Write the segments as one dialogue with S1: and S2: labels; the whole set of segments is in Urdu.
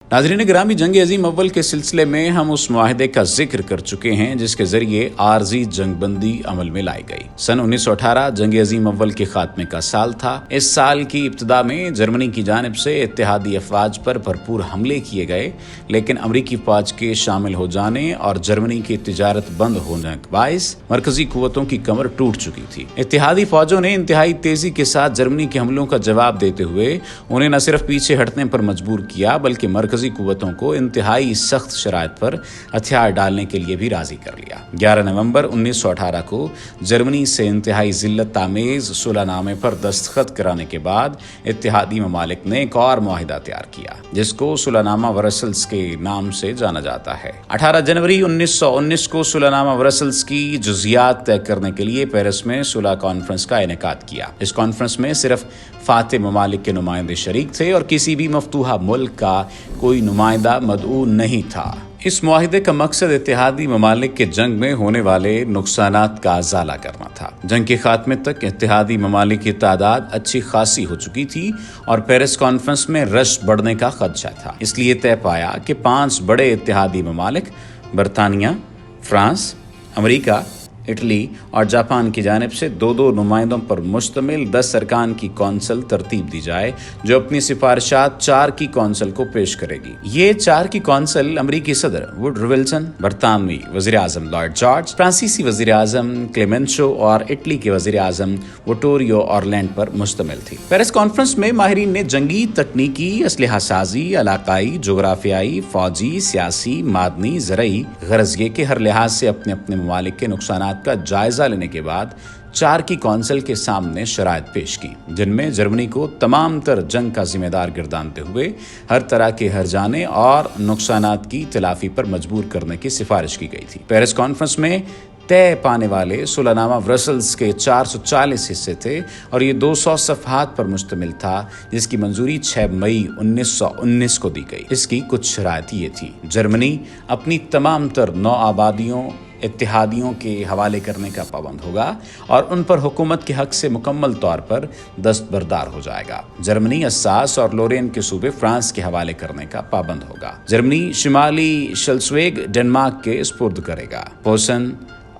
S1: ناظرین گرامی، جنگ عظیم اول کے سلسلے میں ہم اس معاہدے کا ذکر کر چکے ہیں جس کے ذریعے عارضی جنگ بندی عمل میں لائی گئی۔ سن 1918 جنگ عظیم اول کے خاتمے کا سال تھا۔ اس سال کی ابتدا میں جرمنی کی جانب سے اتحادی افواج پر بھرپور حملے کیے گئے، لیکن امریکی فوج کے شامل ہو جانے اور جرمنی کی تجارت بند ہونے کے باعث مرکزی قوتوں کی کمر ٹوٹ چکی تھی۔ اتحادی فوجوں نے انتہائی تیزی کے ساتھ جرمنی کے حملوں کا جواب دیتے ہوئے انہیں نہ صرف پیچھے ہٹنے پر مجبور کیا بلکہ مرکزی قوتوں کو انتہائی سخت شرائط پر ہتھیار ڈالنے کے لیے بھی راضی کر لیا۔ 11 نومبر 1918 کو جرمنی سے انتہائی ذلت آمیز صلح نامے پر دستخط کرانے کے بعد اتحادی ممالک نے ایک اور معاہدہ تیار کیا جس کو صلح نامہ ورسلز کے نام سے جانا جاتا ہے۔ 18 جنوری 1919 کو صلح نامہ ورسلز کی جزیات طے کرنے کے لیے پیرس میں صلح کانفرنس کا انعقاد کیا۔ اس کانفرنس میں صرف فاتح ممالک کے نمائندے شریک تھے اور کسی بھی مفتوحہ ملک کا کوئی نمائندہ مدعو نہیں تھا۔ اس معاہدے کا مقصد اتحادی ممالک کے جنگ میں ہونے والے نقصانات کا ازالہ کرنا تھا۔ جنگ کے خاتمے تک اتحادی ممالک کی تعداد اچھی خاصی ہو چکی تھی اور پیرس کانفرنس میں رش بڑھنے کا خدشہ تھا۔ اس لیے طے پایا کہ 5 بڑے اتحادی ممالک برطانیہ، فرانس، امریکہ، اٹلی اور جاپان کی جانب سے 2 نمائندوں پر مشتمل 10 ارکان کی کونسل ترتیب دی جائے جو اپنی سفارشات 4 کی کونسل کو پیش کرے گی۔ یہ 4 کی کونسل امریکی صدر ووڈرو ولسن، برطانوی وزیر اعظم لارڈ جارج، فرانسیسی وزیر اعظم کلیمنچو اور اٹلی کے وزیر اعظم وٹوریو اورلینڈ پر مشتمل تھی۔ پیرس کانفرنس میں ماہرین نے جنگی، تکنیکی، اسلحہ سازی، علاقائی، جغرافیائی، فوجی، سیاسی، معدنی، زرعی، غرض یہ کہ ہر لحاظ سے اپنے ممالک کے نقصانات کا جائزہ لینے کے بعد 4 کی کونسل کے سامنے شرائط پیش کی، جن میں جرمنی کو تمام تر جنگ کا ذمہ دار گردانتے ہوئے ہر طرح کے ہرجانے اور نقصانات کی تلافی پر مجبور کرنے کی سفارش کی گئی تھی۔ پیرس کانفرنس میں طے پانے والے صلح نامہ ورسلز کے 440 حصے تھے اور یہ 200 صفحات پر مشتمل تھا، جس کی منظوری 6 مئی 1919 کو دی گئی۔ اس کی کچھ شرائط یہ تھی: جرمنی اپنی تمام تر نو آبادیوں اتحادیوں کے حوالے کرنے کا پابند ہوگا اور ان پر حکومت کے حق سے مکمل طور پر دستبردار ہو جائے گا۔ جرمنی الساس اور لورین کے صوبے فرانس کے حوالے کرنے کا پابند ہوگا۔ جرمنی شمالی شلزویگ ڈنمارک کے سپرد کرے گا۔ پوسن،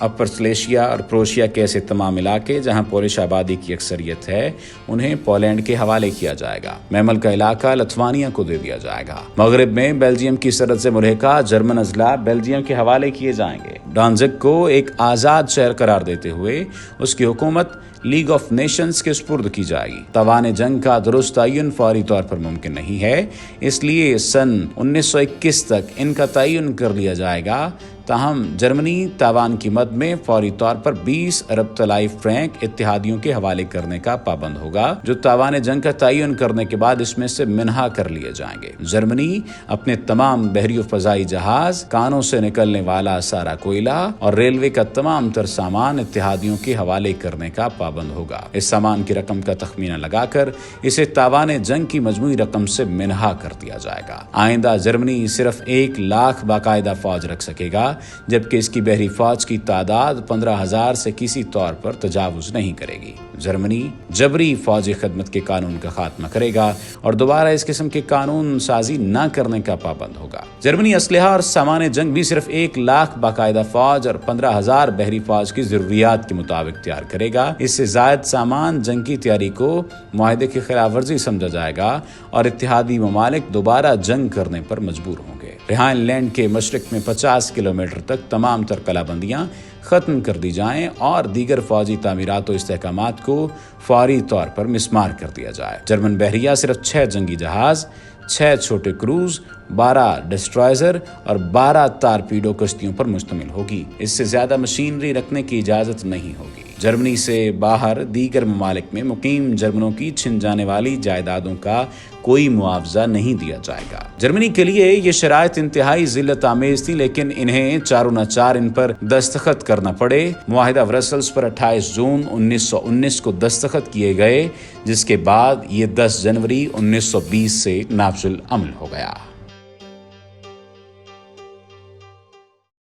S1: اپر سلیشیا اور پروشیا کے ایسے تمام علاقے جہاں پولش آبادی کی اکثریت ہے انہیں پولینڈ کے حوالے کیا جائے گا۔ میمل کا علاقہ لتھوانیا کو دے دیا جائے گا۔ مغرب میں بیلجیم کی سرحد سے ملحقہ جرمن اضلاع بیلجیم کے حوالے کیے جائیں گے۔ ڈانزگ کو ایک آزاد شہر قرار دیتے ہوئے اس کی حکومت لیگ آف نیشنز کے سپرد کی جائے گی۔ توان جنگ کا درست تعین فوری طور پر ممکن نہیں ہے، اس لیے سن 1921 تک ان کا تعین کر لیا جائے گا۔ تاہم جرمنی تاوان کی مد میں فوری طور پر 20 ارب طلائی فرینک اتحادیوں کے حوالے کرنے کا پابند ہوگا جو تاوان جنگ کا تعین کرنے کے بعد اس میں سے منہا کر لیے جائیں گے۔ جرمنی اپنے تمام بحری و فضائی جہاز، کانوں سے نکلنے والا سارا کوئلہ اور ریلوے کا تمام تر سامان اتحادیوں کے حوالے کرنے کا پابند ہوگا۔ اس سامان کی رقم کا تخمینہ لگا کر اسے تاوان جنگ کی مجموعی رقم سے منہا کر دیا جائے گا۔ آئندہ جرمنی صرف 1 لاکھ باقاعدہ فوج رکھ سکے گا، جبکہ اس کی بحری فوج کی تعداد 15,000 سے کسی طور پر تجاوز نہیں کرے گی۔ جرمنی جبری فوجی خدمت کے قانون کا خاتمہ کرے گا اور دوبارہ اس قسم کے قانون سازی نہ کرنے کا پابند ہوگا۔ جرمنی اسلحہ اور سامان جنگ بھی صرف 1 لاکھ باقاعدہ فوج اور 15,000 بحری فوج کی ضروریات کے مطابق تیار کرے گا۔ اس سے زائد سامان جنگ کی تیاری کو معاہدے کی خلاف ورزی سمجھا جائے گا اور اتحادی ممالک دوبارہ جنگ کرنے پر مجبور ہوں گے۔ رہائن لینڈ کے مشرق میں 50 کلومیٹر تک تمام تر قلعہ بندیاں ختم کر دی جائیں اور دیگر فوجی تعمیرات و استحکامات کو فوری طور پر مسمار کر دیا جائے۔ جرمن بحریہ صرف 6 جنگی جہاز، 6 چھوٹے کروز، 12 ڈسٹرائزر اور 12 تارپیڈو کشتیوں پر مشتمل ہوگی۔ اس سے زیادہ مشینری رکھنے کی اجازت نہیں ہوگی۔ جرمنی سے باہر دیگر ممالک میں مقیم جرمنوں کی چھن جانے والی جائیدادوں کا کوئی معاوضہ نہیں دیا جائے گا۔ جرمنی کے لیے یہ شرائط انتہائی ذلت آمیز تھی، لیکن انہیں چاروں نہ چار ان پر دستخط کرنا پڑے۔ معاہدہ برسلز پر 28 جون 1919 کو دستخط کیے گئے، جس کے بعد یہ 10 جنوری 1920 سے نافذ العمل ہو گیا۔